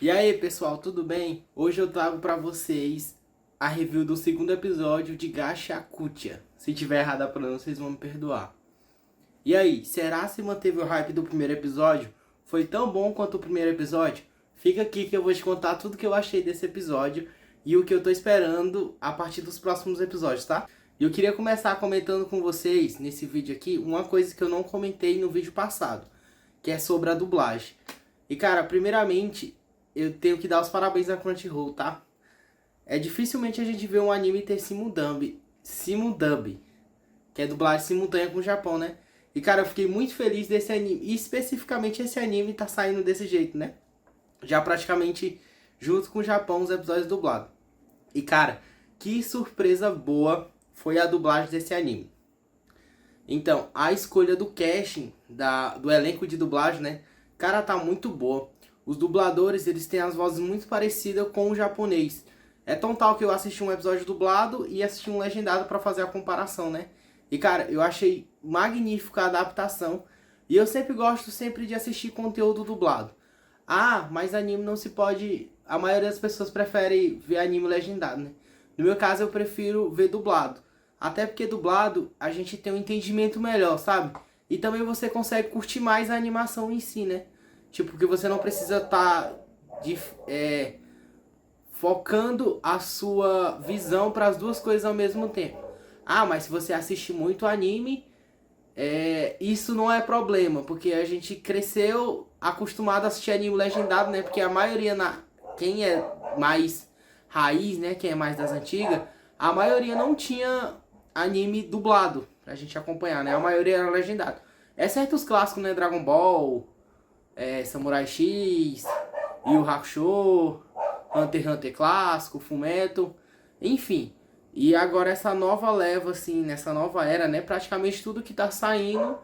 E aí, pessoal, tudo bem? Hoje eu trago pra vocês a review do segundo episódio de Gachakutia. Se tiver errado a pronúncia, vocês vão me perdoar. E aí, será se manteve o hype do primeiro episódio? Foi tão bom quanto o primeiro episódio? Fica aqui que eu vou te contar tudo que eu achei desse episódio e o que eu tô esperando a partir dos próximos episódios, tá? E eu queria começar comentando com vocês, nesse vídeo aqui, uma coisa que eu não comentei no vídeo passado, que é sobre a dublagem. E cara, primeiramente, eu tenho que dar os parabéns à Crunchyroll, tá? É dificilmente a gente vê um anime ter simudub, que é dublagem simultânea com o Japão, né? E cara, eu fiquei muito feliz desse anime, e especificamente esse anime tá saindo desse jeito, né? Já praticamente junto com o Japão, os episódios dublados. E cara, que surpresa boa foi a dublagem desse anime. Então, a escolha do casting, do elenco de dublagem, né? Cara, tá muito boa. Os dubladores, eles têm as vozes muito parecidas com o japonês. É tão tal que eu assisti um episódio dublado e assisti um legendado pra fazer a comparação, né? E cara, eu achei magnífica a adaptação. E eu sempre gosto de assistir conteúdo dublado. Ah, mas anime não se pode... A maioria das pessoas prefere ver anime legendado, né? No meu caso, eu prefiro ver dublado. Até porque dublado, a gente tem um entendimento melhor, sabe? E também você consegue curtir mais a animação em si, né? Tipo, que você não precisa estar focando a sua visão para as duas coisas ao mesmo tempo. Ah, mas se você assiste muito anime, isso não é problema, porque a gente cresceu acostumado a assistir anime legendado, né? Porque a maioria, quem é mais raiz, né? Quem é mais das antigas, a maioria não tinha anime dublado pra gente acompanhar, né? A maioria era legendado. Exceto os clássicos, né? Dragon Ball, Samurai X, Yu Yu Hakusho, Hunter x Hunter clássico, Fullmetal, enfim. E agora essa nova leva, assim, nessa nova era, né? Praticamente tudo que tá saindo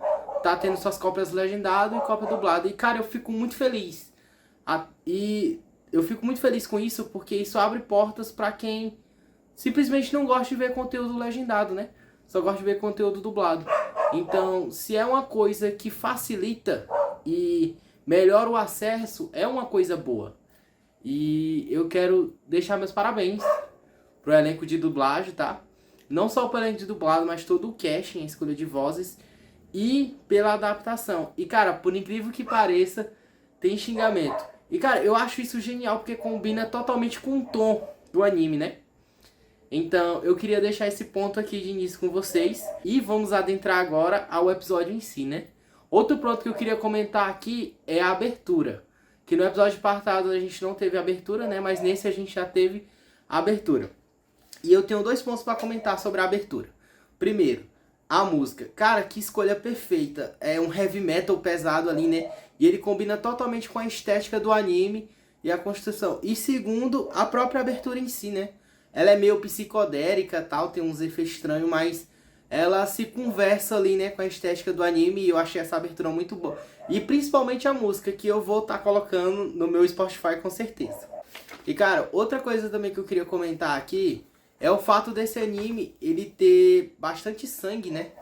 tá tendo suas cópias legendadas e cópia dublada. E, cara, eu fico muito feliz. E eu fico muito feliz com isso porque isso abre portas pra quem simplesmente não gosta de ver conteúdo legendado, né? Só gosta de ver conteúdo dublado. Então, se é uma coisa que facilita e melhora o acesso, é uma coisa boa. E eu quero deixar meus parabéns pro elenco de dublagem, tá? Não só pro elenco de dublado, mas todo o casting, a escolha de vozes e pela adaptação. E cara, por incrível que pareça, tem xingamento. E cara, eu acho isso genial porque combina totalmente com o tom do anime, né? Então, eu queria deixar esse ponto aqui de início com vocês. E vamos adentrar agora ao episódio em si, né? Outro ponto que eu queria comentar aqui é a abertura. Que no episódio passado a gente não teve abertura, né? Mas nesse a gente já teve a abertura. E eu tenho dois pontos para comentar sobre a abertura. Primeiro, a música. Cara, que escolha perfeita. É um heavy metal pesado ali, né? E ele combina totalmente com a estética do anime e a construção. E segundo, a própria abertura em si, né? Ela é meio psicodélica, tal, tem uns efeitos estranhos, mas ela se conversa ali, né, com a estética do anime e eu achei essa abertura muito boa. E principalmente a música, que eu vou estar colocando no meu Spotify com certeza. E cara, outra coisa também que eu queria comentar aqui é o fato desse anime ele ter bastante sangue, né?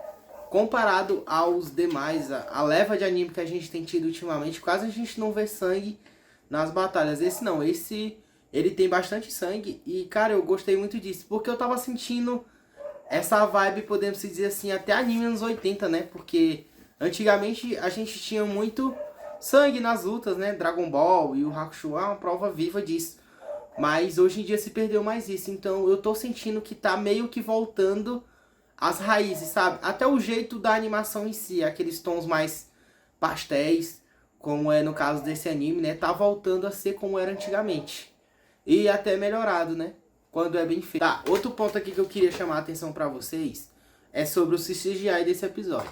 Comparado aos demais, a leva de anime que a gente tem tido ultimamente, quase a gente não vê sangue nas batalhas. Esse não, esse ele tem bastante sangue e, cara, eu gostei muito disso. Porque eu tava sentindo essa vibe, podemos dizer assim, até anime anos 80, né? Porque antigamente a gente tinha muito sangue nas lutas, né? Dragon Ball e o Hakusho é uma prova viva disso. Mas hoje em dia se perdeu mais isso. Então eu tô sentindo que tá meio que voltando às raízes, sabe? Até o jeito da animação em si, aqueles tons mais pastéis, como é no caso desse anime, né? Tá voltando a ser como era antigamente. E até melhorado, né? Quando é bem feito. Tá, outro ponto aqui que eu queria chamar a atenção pra vocês é sobre o CGI desse episódio.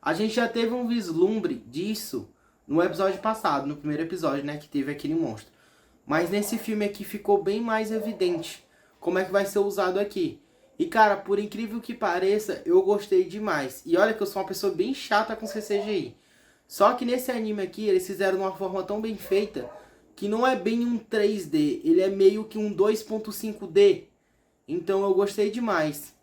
A gente já teve um vislumbre disso no episódio passado, no primeiro episódio, né? Que teve aquele monstro. Mas nesse filme aqui ficou bem mais evidente como é que vai ser usado aqui. E cara, por incrível que pareça, eu gostei demais. E olha que eu sou uma pessoa bem chata com CGI. Só que nesse anime aqui, eles fizeram de uma forma tão bem feita que não é bem um 3D, ele é meio que um 2.5D. Então eu gostei demais.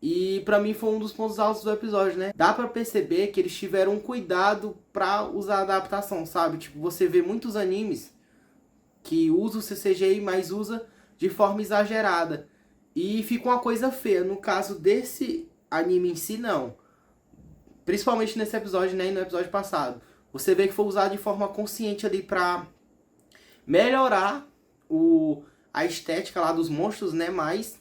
E pra mim foi um dos pontos altos do episódio, né? Dá pra perceber que eles tiveram um cuidado pra usar a adaptação, sabe? Tipo, você vê muitos animes, que usa o CCGI, mas usa de forma exagerada. E fica uma coisa feia. No caso desse anime em si, não. Principalmente nesse episódio, né, e no episódio passado. Você vê que foi usado de forma consciente ali pra melhorar a estética lá dos monstros, né, mas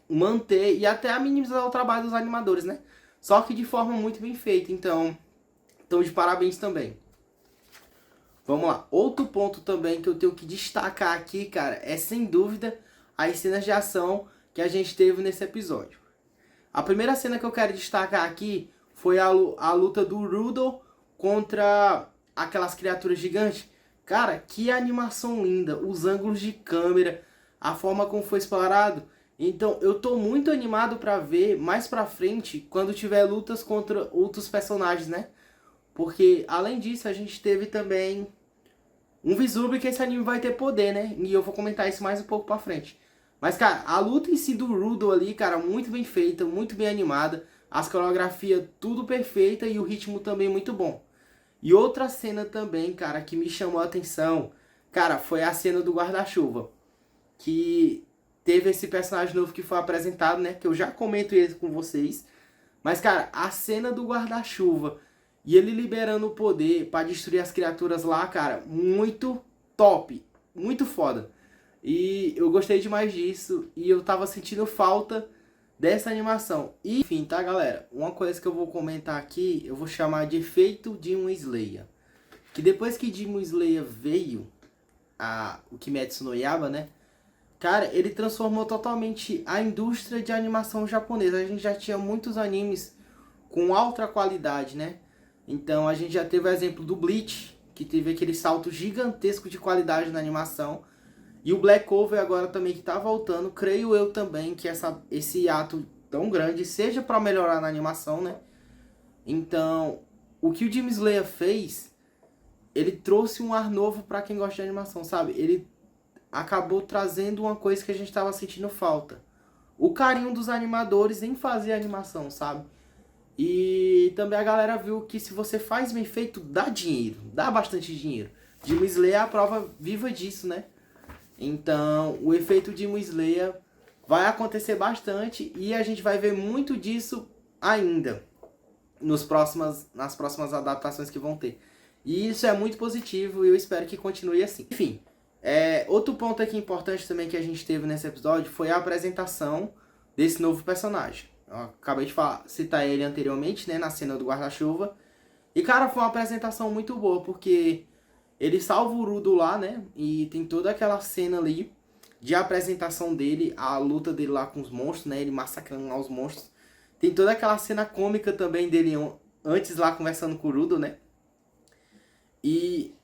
manter e até a minimizar o trabalho dos animadores, né? Só que de forma muito bem feita. Então de parabéns também. Vamos lá. Outro ponto também que eu tenho que destacar aqui, cara, é sem dúvida as cenas de ação que a gente teve nesse episódio. A primeira cena que eu quero destacar aqui foi a luta do Rudo contra aquelas criaturas gigantes. Cara, que animação linda, os ângulos de câmera, a forma como foi explorado. Então, eu tô muito animado pra ver mais pra frente, quando tiver lutas contra outros personagens, né? Porque, além disso, a gente teve também um vislumbre que esse anime vai ter poder, né? E eu vou comentar isso mais um pouco pra frente. Mas, cara, a luta em si do Rudo ali, cara, muito bem feita, muito bem animada. As coreografias tudo perfeita e o ritmo também muito bom. E outra cena também, cara, que me chamou a atenção, cara, foi a cena do guarda-chuva. Que teve esse personagem novo que foi apresentado, né? Que eu já comento ele com vocês. Mas, cara, a cena do guarda-chuva e ele liberando o poder pra destruir as criaturas lá, cara, muito top. Muito foda. E eu gostei demais disso. E eu tava sentindo falta dessa animação. E, enfim, tá, galera? Uma coisa que eu vou comentar aqui, eu vou chamar de efeito Demon Slayer. Que depois que Demon Slayer veio, o Kimetsu no Yaiba, né? Cara, ele transformou totalmente a indústria de animação japonesa. A gente já tinha muitos animes com alta qualidade, né? Então a gente já teve o exemplo do Bleach, que teve aquele salto gigantesco de qualidade na animação. E o Black Clover agora também que tá voltando. Creio eu também que esse ato tão grande seja para melhorar na animação, né? Então, o que o Demon Slayer fez, ele trouxe um ar novo para quem gosta de animação, sabe? Ele acabou trazendo uma coisa que a gente tava sentindo falta. O carinho dos animadores em fazer animação, sabe? E também a galera viu que se você faz bem feito, dá dinheiro. Dá bastante dinheiro. Demon Slayer é a prova viva disso, né? Então, o efeito Demon Slayer vai acontecer bastante e a gente vai ver muito disso ainda nas próximas adaptações que vão ter. E isso é muito positivo e eu espero que continue assim. Enfim, outro ponto aqui importante também que a gente teve nesse episódio foi a apresentação desse novo personagem. Eu acabei de citar ele anteriormente, né, na cena do guarda-chuva. E, cara, foi uma apresentação muito boa, porque ele salva o Rudo lá, né, e tem toda aquela cena ali de apresentação dele, a luta dele lá com os monstros, né, ele massacrando lá os monstros. Tem toda aquela cena cômica também dele antes lá conversando com o Rudo, né. E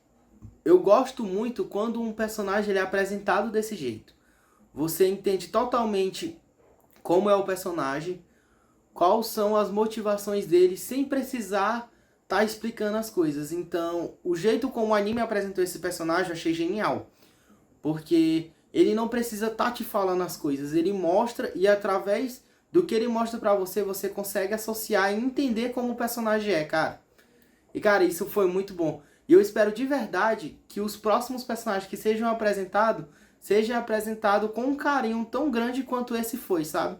eu gosto muito quando um personagem ele é apresentado desse jeito. Você entende totalmente como é o personagem, quais são as motivações dele, sem precisar estar explicando as coisas. Então, o jeito como o anime apresentou esse personagem eu achei genial. Porque ele não precisa estar te falando as coisas, ele mostra e através do que ele mostra pra você, você consegue associar e entender como o personagem é, cara. E, cara, isso foi muito bom. E eu espero de verdade que os próximos personagens que sejam apresentados com um carinho tão grande quanto esse foi, sabe?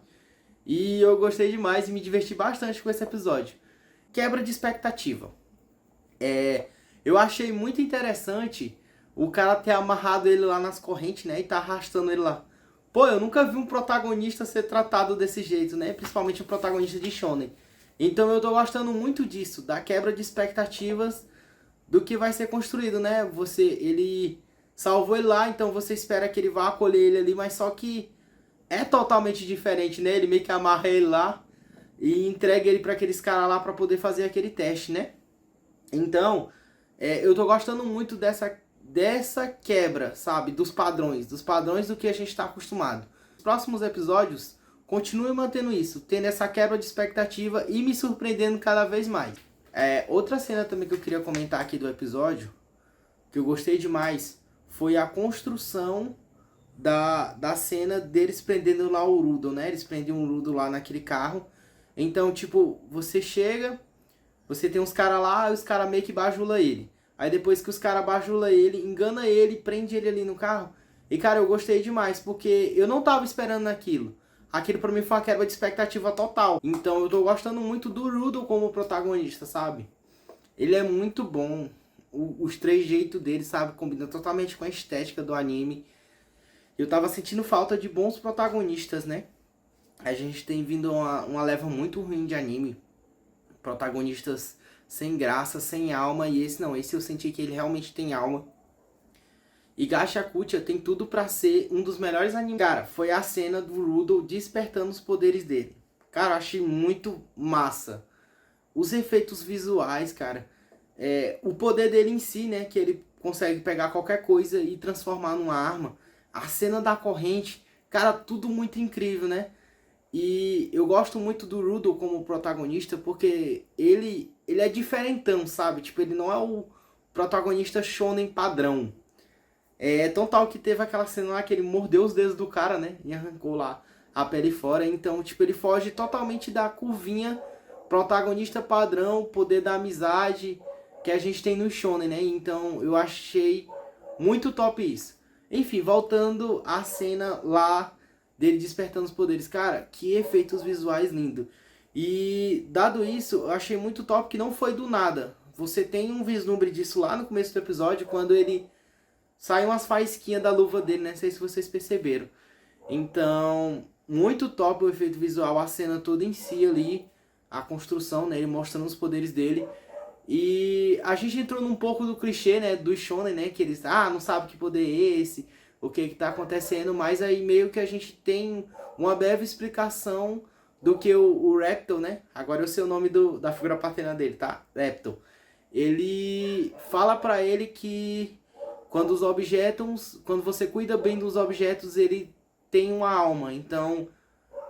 E eu gostei demais e me diverti bastante com esse episódio. Quebra de expectativa. Eu achei muito interessante o cara ter amarrado ele lá nas correntes, né? E tá arrastando ele lá. Pô, eu nunca vi um protagonista ser tratado desse jeito, né? Principalmente um protagonista de shonen. Então eu tô gostando muito disso, da quebra de expectativas do que vai ser construído, né? Ele salvou ele lá, então você espera que ele vá acolher ele ali, mas só que é totalmente diferente, né? Ele meio que amarra ele lá e entrega ele para aqueles caras lá para poder fazer aquele teste, né? Então, eu tô gostando muito dessa quebra, sabe? Dos padrões do que a gente está acostumado. Nos próximos episódios, continue mantendo isso, tendo essa quebra de expectativa e me surpreendendo cada vez mais. Outra cena também que eu queria comentar aqui do episódio, que eu gostei demais, foi a construção da cena deles prendendo lá o Rudo, né? Eles prendem um Rudo lá naquele carro. Então, tipo, você chega, você tem uns caras lá, e os caras meio que bajulam ele. Aí depois que os caras bajulam ele, engana ele, prende ele ali no carro. E cara, eu gostei demais, porque eu não tava esperando aquilo. Aquilo pra mim foi uma quebra de expectativa total. Então eu tô gostando muito do Rudo como protagonista, sabe? Ele é muito bom. Os três jeitos dele, sabe? Combina totalmente com a estética do anime. Eu tava sentindo falta de bons protagonistas, né? A gente tem vindo uma leva muito ruim de anime. Protagonistas sem graça, sem alma. E esse não, esse eu senti que ele realmente tem alma. E Gachakutia tem tudo pra ser um dos melhores animes. Cara, foi a cena do Rudo despertando os poderes dele. Cara, eu achei muito massa. Os efeitos visuais, cara. O poder dele em si, né? Que ele consegue pegar qualquer coisa e transformar numa arma. A cena da corrente. Cara, tudo muito incrível, né? E eu gosto muito do Rudo como protagonista porque ele é diferentão, sabe? Tipo, ele não é o protagonista shonen padrão. É tão tal que teve aquela cena lá que ele mordeu os dedos do cara, né? E arrancou lá a pele fora. Então, tipo, ele foge totalmente da curvinha protagonista padrão, poder da amizade que a gente tem no shonen, né? Então, eu achei muito top isso. Enfim, voltando à cena lá dele despertando os poderes. Cara, que efeitos visuais lindo. E, dado isso, eu achei muito top que não foi do nada. Você tem um vislumbre disso lá no começo do episódio, quando ele sai umas faísquinhas da luva dele, né? Não sei se vocês perceberam. Então, muito top o efeito visual, a cena toda em si ali, a construção, né? Ele mostrando os poderes dele. E a gente entrou num pouco do clichê, né? Do shonen, né? Que eles, não sabe que poder é esse, o que que tá acontecendo. Mas aí meio que a gente tem uma breve explicação do que o Reptile, né? Agora eu sei o nome da figura paterna dele, tá? Reptile. Ele fala pra ele que quando você cuida bem dos objetos, ele tem uma alma. Então,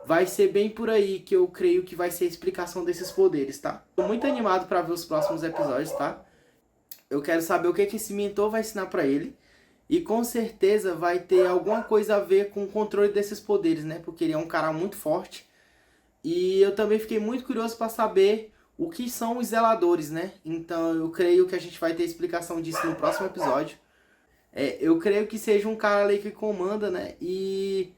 vai ser bem por aí que eu creio que vai ser a explicação desses poderes, tá? Tô muito animado para ver os próximos episódios, tá? Eu quero saber o que esse mentor vai ensinar pra ele. E com certeza vai ter alguma coisa a ver com o controle desses poderes, né? Porque ele é um cara muito forte. E eu também fiquei muito curioso para saber o que são os zeladores, né? Então eu creio que a gente vai ter explicação disso no próximo episódio. Eu creio que seja um cara ali que comanda, né? E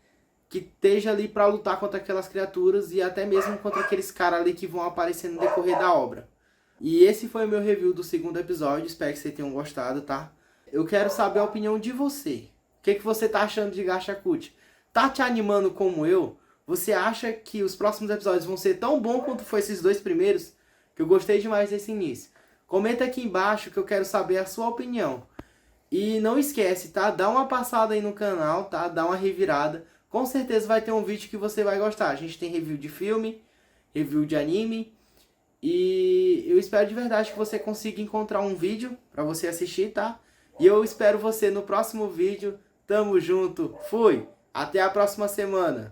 que esteja ali para lutar contra aquelas criaturas e até mesmo contra aqueles caras ali que vão aparecer no decorrer da obra. E esse foi o meu review do segundo episódio. Espero que vocês tenham gostado, tá? Eu quero saber a opinião de você. O que você tá achando de Gachakutia? Tá te animando como eu? Você acha que os próximos episódios vão ser tão bons quanto foi esses dois primeiros? Que eu gostei demais desse início. Comenta aqui embaixo que eu quero saber a sua opinião. E não esquece, tá? Dá uma passada aí no canal, tá? Dá uma revirada. Com certeza vai ter um vídeo que você vai gostar. A gente tem review de filme, review de anime. E eu espero de verdade que você consiga encontrar um vídeo pra você assistir, tá? E eu espero você no próximo vídeo. Tamo junto. Fui! Até a próxima semana.